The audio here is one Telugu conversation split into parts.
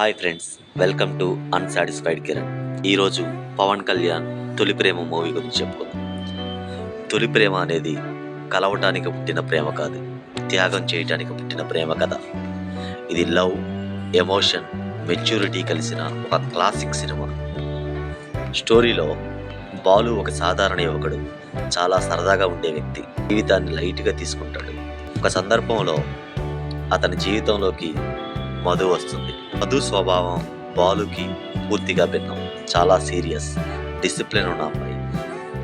Hi friends, welcome to unsatisfied Kiran. ఈరోజు పవన్ కళ్యాణ్ తొలి ప్రేమ మూవీ గురించి చెప్పుకుందాం. తొలి ప్రేమ అనేది కలవటానికి పుట్టిన ప్రేమ కాదు, త్యాగం చేయటానికి పుట్టిన ప్రేమ కథ. ఇది లవ్, ఎమోషన్, మెచ్యూరిటీ కలిసిన ఒక క్లాసిక్ సినిమా. స్టోరీలో బాలు ఒక సాధారణ యువకుడు, చాలా సరదాగా ఉండే వ్యక్తి. జీవితాన్ని లైట్గా తీసుకుంటాడు. ఒక సందర్భంలో అతని జీవితంలోకి మధు వస్తుంది. మధు స్వభావం బాలుకి పూర్తిగా భిన్నం. చాలా సీరియస్, డిసిప్లిన్ ఉన్న అమ్మాయి.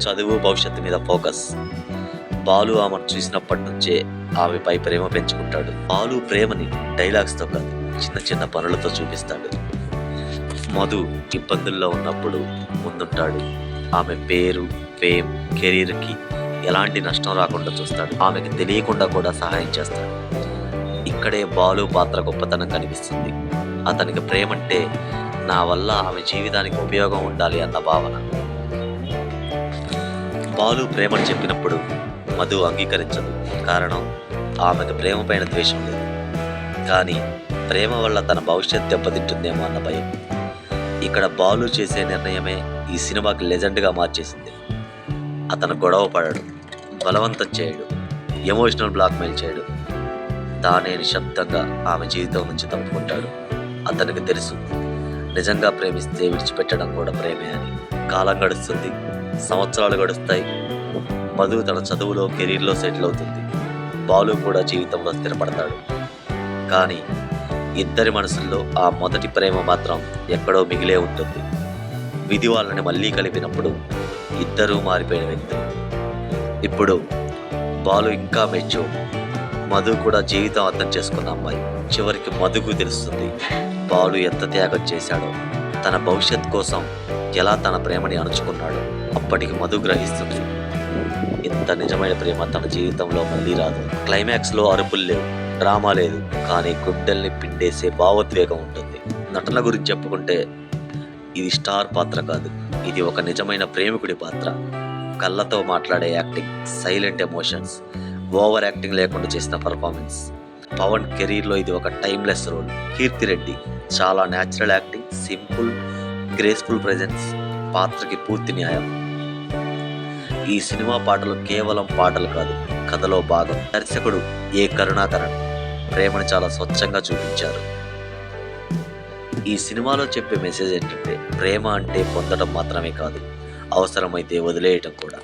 చదువు, భవిష్యత్తు మీద ఫోకస్. బాలు ఆమెను చూసినప్పటి నుంచే ఆమెపై ప్రేమ పెంచుకుంటాడు. బాలు ప్రేమని డైలాగ్స్తో కాదు, చిన్న చిన్న పనులతో చూపిస్తాడు. మధు ఇబ్బందుల్లో ఉన్నప్పుడు ముందుంటాడు. ఆమె పేరు, ఫేమ్, కెరీర్కి ఎలాంటి నష్టం రాకుండా చూస్తాడు. ఆమెకి తెలియకుండా కూడా సహాయం చేస్తాడు. ఇక్కడే బాలు పాత్ర గొప్పతనం కనిపిస్తుంది. అతనికి ప్రేమంటే నా వల్ల ఆమె జీవితానికి ఉపయోగం ఉండాలి అన్న భావన. బాలు ప్రేమను చెప్పినప్పుడు మధు అంగీకరించదు. కారణం, ఆమెకు ప్రేమ పైన ద్వేషం లేదు, కానీ ప్రేమ వల్ల తన భవిష్యత్ దెబ్బతింటుందేమో అన్న భయం. ఇక్కడ బాలు చేసే నిర్ణయమే ఈ సినిమాకి లెజెండ్గా మార్చేసింది. అతను గొడవ పడడు, బలవంతం చేయడు, ఎమోషనల్ బ్లాక్మెయిల్ చేయడు. తానే నిశ్శబ్దంగా ఆమె జీవితం నుంచి తప్పుకుంటాడు. అతనికి తెలుసు, నిజంగా ప్రేమిస్తే విడిచిపెట్టడం కూడా ప్రేమే అని. కాలం గడుస్తుంది, సంవత్సరాలు గడుస్తాయి. మధు తన చదువులో, కెరీర్లో సెటిల్ అవుతుంది. బాలు కూడా జీవితంలో స్థిరపడతాడు. కానీ ఇద్దరి మనసుల్లో ఆ మొదటి ప్రేమ మాత్రం ఎక్కడో మిగిలే ఉంటుంది. విధి వాళ్ళని మళ్ళీ కలిపినప్పుడు ఇద్దరూ మారిపోయిన వ్యక్తులు. ఇప్పుడు బాలు ఇంకా మెచ్యూర్, మధు కూడా జీవితం అర్థం చేసుకున్న అమ్మాయి. చివరికి మధుకు తెలుస్తుంది బాలు ఎంత త్యాగం చేశాడో, తన భవిష్యత్ కోసం ఎలా తన ప్రేమని అణుచుకున్నాడో. అప్పటికి మధు గ్రహిస్తుంది, ఇంత నిజమైన ప్రేమ తన జీవితంలో మళ్ళీ రాదు. క్లైమాక్స్లో అరుపులు లేవు, డ్రామా లేదు, కానీ గుండెల్ని పిండేసే భావోద్వేగం ఉంటుంది. నటన గురించి చెప్పుకుంటే ఇది స్టార్ పాత్ర కాదు, ఇది ఒక నిజమైన ప్రేమికుడి పాత్ర. కళ్ళతో మాట్లాడే acting, silent emotions, over acting లేకుండా చేసిన పర్ఫార్మెన్స్. పవన్ కెరీర్లో ఇది ఒక టైమ్లెస్ రోల్. కీర్తి రెడ్డి చాలా natural acting, simple, graceful presence, పాత్రకి పూర్తి న్యాయం. ఈ సినిమా పాటలు కేవలం పాటలు కాదు, కథలో భాగం. దర్శకుడు ఏ కరుణాకరణ్ ప్రేమను చాలా స్వచ్ఛంగా చూపించారు. ఈ సినిమాలో చెప్పే మెసేజ్ ఏంటంటే, ప్రేమ అంటే పొందడం మాత్రమే కాదు, అవసరమైతే వదిలేయటం కూడా.